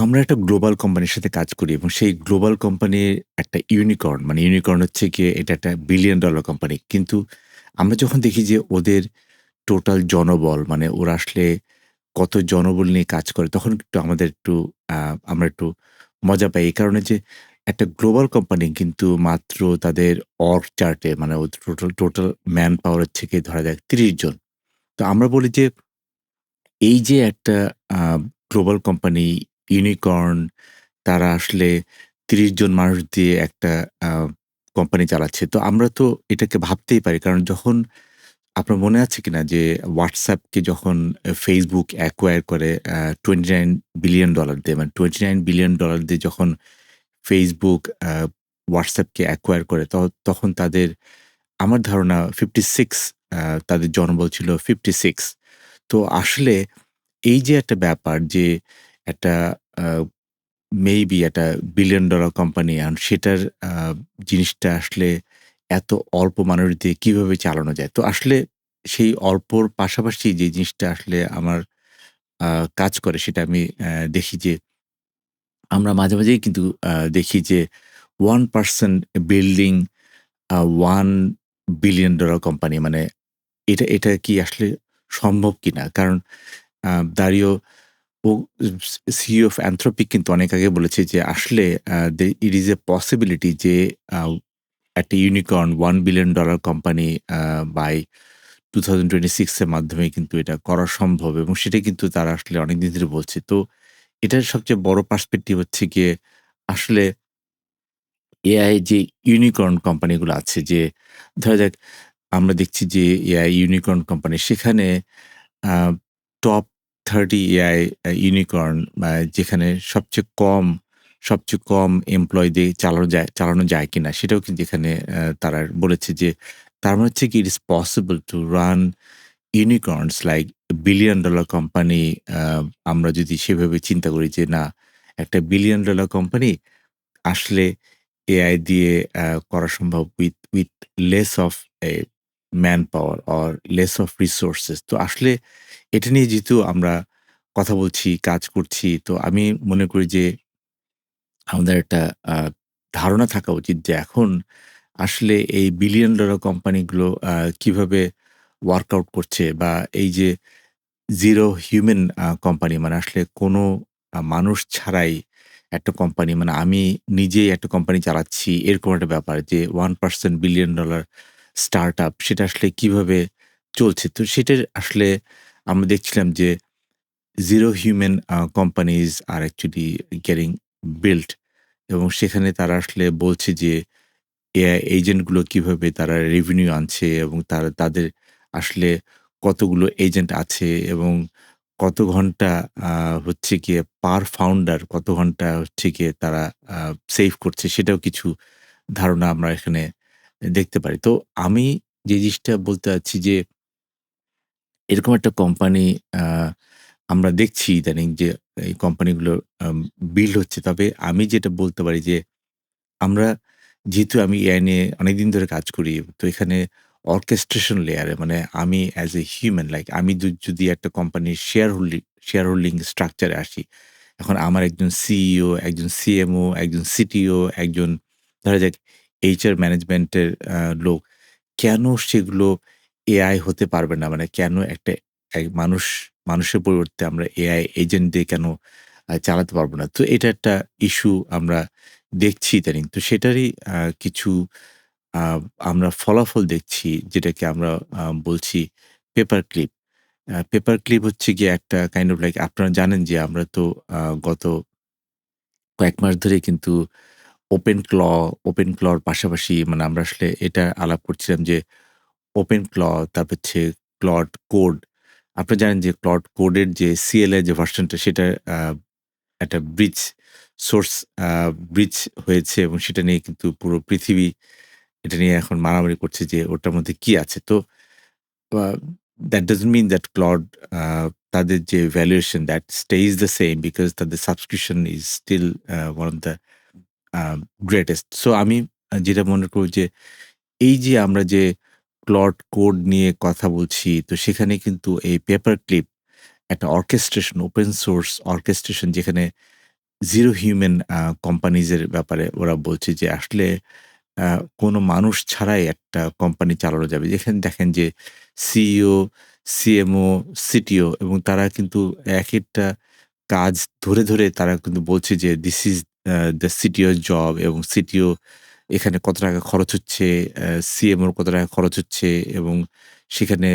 আমরা একটা গ্লোবাল কোম্পানির সাথে কাজ করি এবং সেই গ্লোবাল কোম্পানির একটা ইউনিকর্ন মানে ইউনিকর্ন হচ্ছে গিয়ে এটা একটা বিলিয়ন ডলার কোম্পানি। কিন্তু আমরা যখন দেখি যে ওদের টোটাল জনবল মানে ওরা আসলে কত জনবল নিয়ে কাজ করে তখন একটু আমাদের একটু আ আমরা একটু মজা পাই। এই কারণে যে একটা গ্লোবাল কোম্পানি কিন্তু মাত্র তাদের অর্গ চার্টে মানে ওদের টোটাল ম্যান পাওয়ার হচ্ছে গিয়ে ধরা যাক ৩০ জন। তো আমরা বলি যে এই যে একটা আ গ্লোবাল কোম্পানি ইউনিকর্ন তারা আসলে ৩০ জন মানুষ দিয়ে একটা আ কোম্পানি চালাচ্ছে। তো আমরা তো এটাকে ভাবতেই পারি। কারণ যখন আপনার মনে আছে কিনা যে WhatsApp কে যখন Facebook অ্যাকোয়ার করে $29 বিলিয়ন দিয়ে মানে $29 বিলিয়ন দিয়ে যখন Facebook WhatsApp কে অ্যাকোয়ার করে তখন তাদের আমার ধারণা 56 আ তাদের জনবল ছিল 56। তো আসলে এই যে একটা ব্যাপার যে একটা আ মেবি একটা বিলিয়ন ডলার কোম্পানি সেটার আ জিনিসটা আসলে এত অল্প মানুষ দিয়ে কিভাবে চালানো যায়? তো আসলে সেই অল্পর পাশাপাশি যে জিনিসটা আসলে আমার আ কাজ করে সেটা আমি দেখি যে আমরা মাঝে, মাঝেই কিন্তু দেখি যে one person building $1 billion company মানে এটা কি আসলে সম্ভব কিনা? কারণ দাঁড়িয়েও ও সিইও অফ Anthropic কিন্তু অনেক আগে বলেছে যে আসলে ইট ইস এ পসিবিলিটি যে আ একটা ইউনিকর্ন $1 বিলিয়ন কোম্পানি বাই 2026 এর মাধ্যমে কিন্তু এটা করা সম্ভব এবং সেটা কিন্তু তারা আসলে অনেকদিন ধরে বলছে। তো এটার সবচেয়ে বড় পার্সপেক্টিভ হচ্ছে গিয়ে আসলে এআই যে ইউনিকর্ন কোম্পানিগুলো আছে যে ধরা যাক আমরা দেখছি যে এআই ইউনিকর্ন কোম্পানি সেখানে আ টপ 30 এআই ইউনিকর্ন যেখানে সবচেয়ে কম এমপ্লয়ি দিয়ে চালানো যায় কিনা সেটাও কিন্তু এখানে তারা বলেছে যে তার মানে হচ্ছে কি it is possible to run unicorns like billion dollar company আ আমরা যদি সেভাবে চিন্তা করি যে না একটা বিলিয়ন ডলার কোম্পানি আসলে এআই দিয়ে করা সম্ভব with less of a man power or less of resources. তো আসলে এটা নিয়ে যেহেতু আমরা কথা বলছি, কাজ করছি, তো আমি মনে করি যে আমাদের একটা আ ধারণা থাকা উচিত যে এখন আসলে এই বিলিয়ন ডলার কোম্পানিগুলো কিভাবে ওয়ার্কআউট করছে বা এই যে জিরো হিউম্যান কোম্পানি মানে আসলে কোনো মানুষ ছাড়াই একটা কোম্পানি মানে আমি নিজেই একটা কোম্পানি চালাচ্ছি এরকম একটা ব্যাপার যে 1% বিলিয়ন ডলার স্টার্টআপ সেটা আসলে কিভাবে চলছে। তো সেটার আসলে আমরা দেখছিলাম যে জিরো হিউম্যান কোম্পানিজ আর অ্যাকচুয়ালি গেটিং বিল্ট এবং সেখানে তারা আসলে বলছে যে এআই এজেন্টগুলো কিভাবে তারা রেভিনিউ আনছে এবং তাদের আসলে কতগুলো এজেন্ট আছে এবং কত ঘন্টা আ হচ্ছে গিয়ে পার ফাউন্ডার কত ঘন্টা হচ্ছে গিয়ে তারা আ সেভ করছে সেটাও কিছু ধারণা আমরা এখানে দেখতে পারি। তো আমি যে জিনিসটা বলতে চাচ্ছি যে এরকম একটা কোম্পানি আ আমরা দেখছি ইদানিং যে এই কোম্পানিগুলো আম বিল্ড হচ্ছে। তবে আমি যেটা বলতে পারি যে আমরা যেহেতু আমি এআই নিয়ে অনেকদিন ধরে কাজ করি, তো এখানে অর্কেস্ট্রেশন লেয়ারে মানে আমি অ্যাজ এ হিউম্যান লাইক আমি যদি একটা কোম্পানির শেয়ার হোল্ডিং স্ট্রাকচার এ আসি। এখন আমার একজন সিইও, একজন সিএমও, একজন সিটিও, একজন ধরা যাক এইচআর ম্যানেজমেন্টের লোক। কেন সেগুলো এআই হতে পারবে না? মানে কেন একটা মানুষের পরিবর্তে আমরা এআই এজেন্ট দিয়ে কেন চালাতে পারব না? তো এটা একটা ইস্যু আমরা দেখছি ইদানিং। তো সেটারই কিছু আ আমরা ফলাফল দেখছি যেটাকে আমরা বলছি পেপার ক্লিপ। পেপার ক্লিপ হচ্ছে গিয়ে একটা কাইন্ড অফ লাইক আপনারা জানেন যে আমরা তো গত কয়েক মাস ধরেই কিন্তু ওপেন ক্ল ওপেন ক্লর পাশাপাশি মানে আমরা আসলে এটা আলাপ করছিলাম যে ওপেন ক্ল তারপর হচ্ছে ক্লড কোড। আপনারা জানেন যে ক্লড কোডের যে CLI যে ভার্শনটা সেটা আ একটা সোর্স আ ব্রিজ হয়েছে এবং সেটা নিয়ে কিন্তু পুরো পৃথিবী এটা নিয়ে এখন মারামারি করছে যে ওটার মধ্যে কি আছে। তো আ that doesn't mean that Claude তাদের যে valuation that stays the same because তাদের subscription is still one of the a greatest. So আমি যেটা মনে করি যে এই যে আমরা যে Claude কোড নিয়ে কথা বলছি, তো সেখানে কিন্তু এই পেপার ক্লিপ একটা অর্কেস্ট্রেশন, ওপেন সোর্স অর্কেস্ট্রেশন যেখানে জিরো হিউম্যান কোম্পানিজের ব্যাপারে ওরা বলছে যে আসলে আ কোনো মানুষ ছাড়াই একটা কোম্পানি চালানো যাবে। যেখানে দেখেন যে সিইও, সিএমও, সিটিও এবং তারা কিন্তু একেকটা কাজ ধরে তারা কিন্তু বলছে যে দিস ইজ দ্য সিটিওর জব এবং সিটিও এখানে কত টাকা খরচ হচ্ছে, সিএমওর কত টাকা খরচ হচ্ছে এবং সেখানে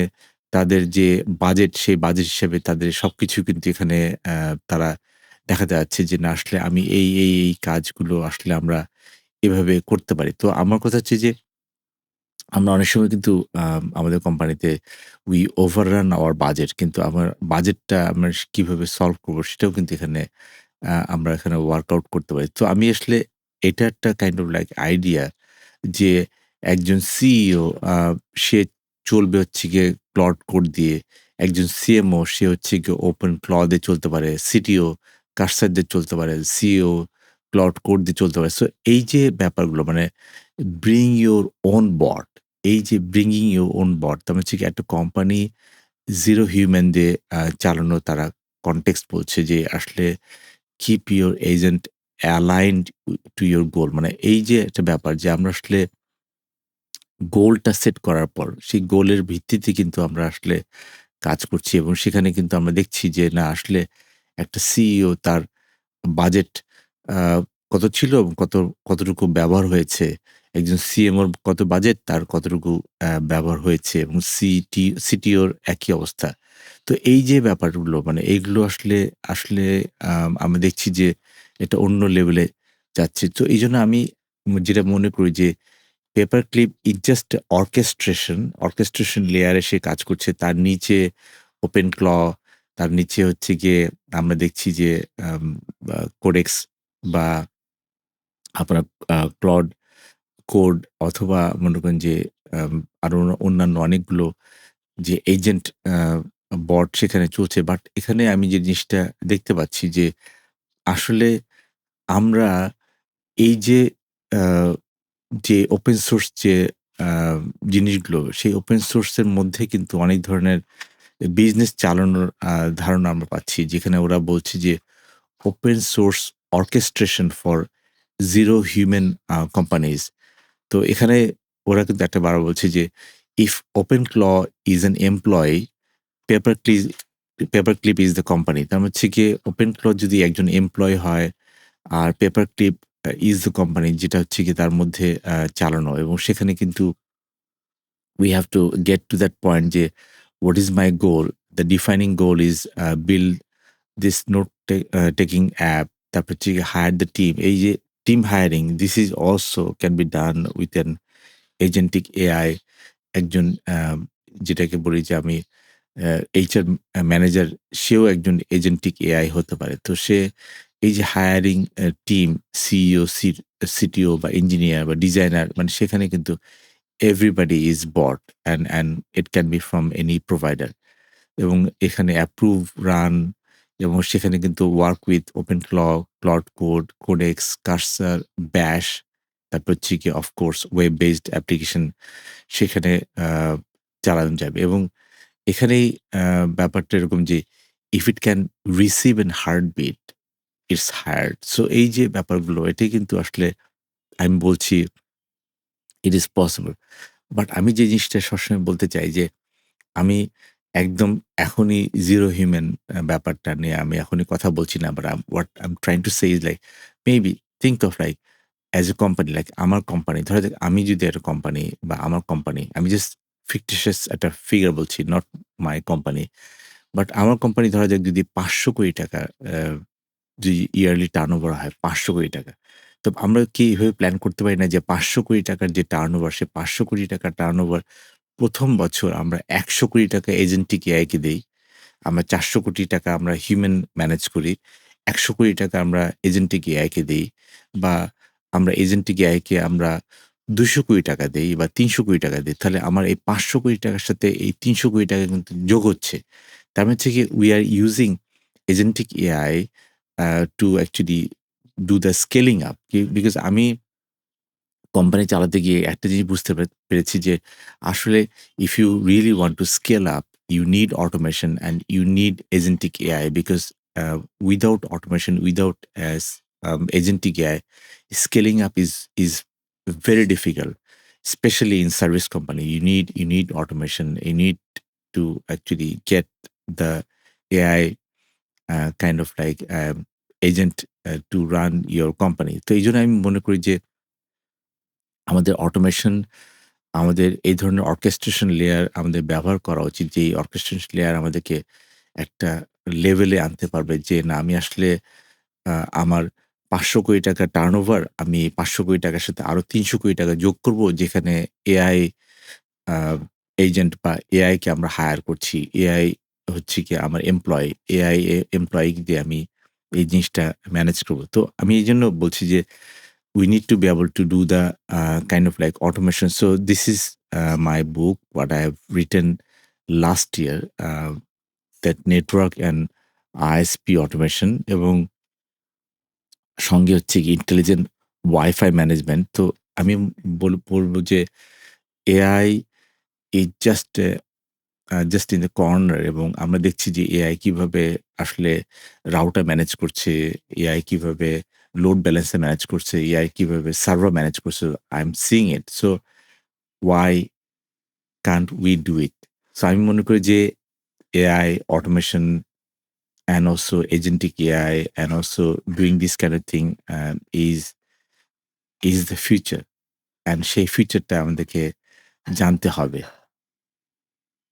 তাদের যে বাজেট, সেই বাজেট হিসেবে তাদের সবকিছু কিন্তু এখানে তারা দেখাতে যাচ্ছে যে না আসলে আমি এই কাজগুলো আসলে আমরা এভাবে করতে পারি। তো আমার কথা হচ্ছে যে আমরা অনেক সময় কিন্তু আমাদের কোম্পানিতে উই ওভাররান আওয়ার বাজেট কিন্তু আমার বাজেটটা আমরা কিভাবে সলভ করব সেটাও কিন্তু এখানে আমরা এখানে ওয়ার্কআউট করতে পারি। তো আমি আসলে এটা একটা কাইন্ড অফ লাইক আইডিয়া যে একজন সিইও সে চলবে হচ্ছে গিয়ে ক্লড কোড দিয়ে। একজন সিএমও সে হচ্ছে গিয়ে ওপেন ক্লদ এ চলতে পারে। সিটিও কারসার দিয়ে চলতে পারে। সিইও ক্লড কোড দিয়ে চলতে পারে। সো এই যে ব্যাপারগুলো মানে ব্রিং ইউর ওন বট এই যে ব্রিংিং ইউর ওন বট তার মানে হচ্ছে কি একটা কোম্পানি জিরো হিউম্যান দিয়ে চালানো তারা কনটেক্সট বলছে যে আসলে keep your agent aligned to your goal মানে এই যে একটা ব্যাপার যে আমরা আসলে গোলটা সেট করার পর সেই গোলের ভিত্তিতে কিন্তু আমরা আসলে কাজ করছি এবং সেখানে কিন্তু আমরা দেখছি যে না আসলে একটা সিইও তার বাজেট আ কত ছিল এবং কতটুকু ব্যবহার হয়েছে। একজন সিএমওর কত বাজেট তার কতটুকু ব্যবহার হয়েছে এবং সিটিওর একই অবস্থা। তো এই যে ব্যাপারগুলো মানে এইগুলো আসলে আমরা দেখছি যে এটা অন্য লেভেলে যাচ্ছে। তো এইজন্য আমি যেটা মনে করি যে paper clip is just orchestration লেয়ারে সে কাজ করছে। তার নিচে ওপেন ক্ল, তার নিচে হচ্ছে গিয়ে আমরা দেখছি যে আম বা কোডেক্স বা আপনার ক্লড কোড অথবা মনে করেন যে আম আরো অন্যান্য অনেকগুলো যে এজেন্ট বট সেখানে চলছে। বাট এখানে আমি যে জিনিসটা দেখতে পাচ্ছি যে আসলে আমরা এই আ যে ওপেন সোর্স যে আ জিনিসগুলো, সেই ওপেন সোর্স এর মধ্যে কিন্তু অনেক ধরনের বিজনেস চালানোর ধারণা আমরা পাচ্ছি। যেখানে ওরা বলছে যে open source orchestration for zero human companies. তো এখানে ওরা কিন্তু একটা বার বলছে যে, "if open claw is an employee, paper clip paper clip is the company." তার মানে হচ্ছে গিয়ে ওপেন ক্ল যদি একজন এমপ্লয়ি হয় আর paper clip is the company যেটা হচ্ছে গিয়ে তার মধ্যে চালানো এবং সেখানে কিন্তু we have to get to that point যে what is my goal? The defining goal is build this taking app তারপর হচ্ছে গিয়ে hire the team। এই যে team hiring this is also can be done with an agentic AI একজন যেটাকে বলি যে আমি এইচআর ম্যানেজার সেও একজন এজেন্টিক এআই হতে পারে। তো সে এই যে হায়ারিং টিম সিইও, সিটিও বা ইঞ্জিনিয়ার বা ডিজাইনার মানে সেখানে কিন্তু everybody is bot and it can be from any provider এবং এখানে অ্যাপ্রুভ, রান এবং সেখানে কিন্তু work with open Claude code, Codex, Cursor, bash তারপর হচ্ছে গিয়ে অফকোর্স ওয়েব বেসড অ্যাপ্লিকেশন সেখানে আ চালানো যাবে এবং এখানেই ব্যাপারটা এরকম যে if it can receive an heartbeat, it's hired. So এই যে ব্যাপারগুলো এটাই কিন্তু আসলে আমি বলছি ইট ইস পসিবল। বাট আমি যে জিনিসটা সবসময় বলতে চাই যে আমি একদম এখনই জিরো হিউম্যান ব্যাপারটা নিয়ে আমি এখনই কথা বলছি না। But what I am trying to say is like maybe think of like as a company like আমার কোম্পানি ধরা যাক আমি যদি একটা কোম্পানি বা আমার কোম্পানি আমি জাস্ট ফিকটিশিয়াস একটা ফিগার বলছি নট মাই কোম্পানি। বাট আমার কোম্পানি ধরা যাক যদি ৳৫০০,০০,০০,০০০ যদি ইয়ারলি টার্নওভার হয় ৳৫০০,০০,০০,০০০। তো আমরা কি এভাবে প্ল্যান করতে পারি না যে ৳৫০০,০০,০০,০০০ যে টার্নওভার সে ৳৫০০,০০,০০০ টার্নওভার ১ম বছর আমরা ৳১০০,০০,০০,০০০ এজেন্টিক এআইকে দেই। আমরা ৳৪০০,০০,০০,০০০ আমরা হিউম্যান ম্যানেজ করি। ৳১০০,০০,০০,০০০ আমরা এজেন্টিক এআইকে দেই বা আমরা এজেন্টিক এআইকে আমরা ৳২০০,০০,০০,০০০ দেই বা ৳৩০০,০০,০০,০০০ দেই। তাহলে আমার এই ৳৫০০,০০,০০,০০০ র সাথে এই ৳৩০০,০০,০০,০০০ কিন্তু যোগ হচ্ছে। তার মানে হচ্ছে গিয়ে we are using agentic AI to actually do the scaling up because আমি কোম্পানি চালাতে গিয়ে একটা জিনিস বুঝতে পেরেছি যে আসলে if you really want to scale up, you need automation and you need agentic AI because without automation, without agentic AI, scaling up is very difficult, especially in service company. You need automation. You need to actually get the AI kind of like agent to run your company. তো এই জন্য আমি মনে করি যে আমাদের automation, আমাদের এই ধরনের অর্কেস্ট্রেশন লেয়ার আমাদের ব্যবহার করা উচিত। যে এই অর্কেস্ট্রেশন লেয়ার আমাদেরকে একটা লেভেলে আনতে পারবে যে না আমি আসলে আ আমার ৳৫০০,০০,০০,০০০ টার্নওভার, আমি ৳৫০০,০০,০০,০০০ সাথে আরো ৳৩০০,০০,০০,০০০ যোগ করব, যেখানে এআই আ এজেন্ট বা এআই কে আমরা হায়ার করছি। এআই হচ্ছে গিয়ে আমার এমপ্লয়ি। এআই এমপ্লয়ি দিয়ে আমি এই জিনিসটা ম্যানেজ করব। তো আমি এইজন্য বলছি যে we need to be able to do the kind of like automation. So this is my book, what I have written last year, that network and ISP automation এবং সঙ্গে হচ্ছে গিয়ে ইন্টেলিজেন্ট ওয়াইফাই ম্যানেজমেন্ট। তো আমি বলব যে AI is just in the corner, এবং আমরা দেখছি যে এআই কিভাবে আসলে রাউটার ম্যানেজ করছে, এআই কিভাবে লোড ব্যালেন্সার ম্যানেজ করছে, এআই কিভাবে সার্ভার ম্যানেজ করছে। I am seeing it. So Y Kant we do it? So আমি মনে করি যে AI, automation and also agentic AI and also doing this kind of thing is the future, and সেই ফিউচারটা আমাদেরকে জানতে হবে।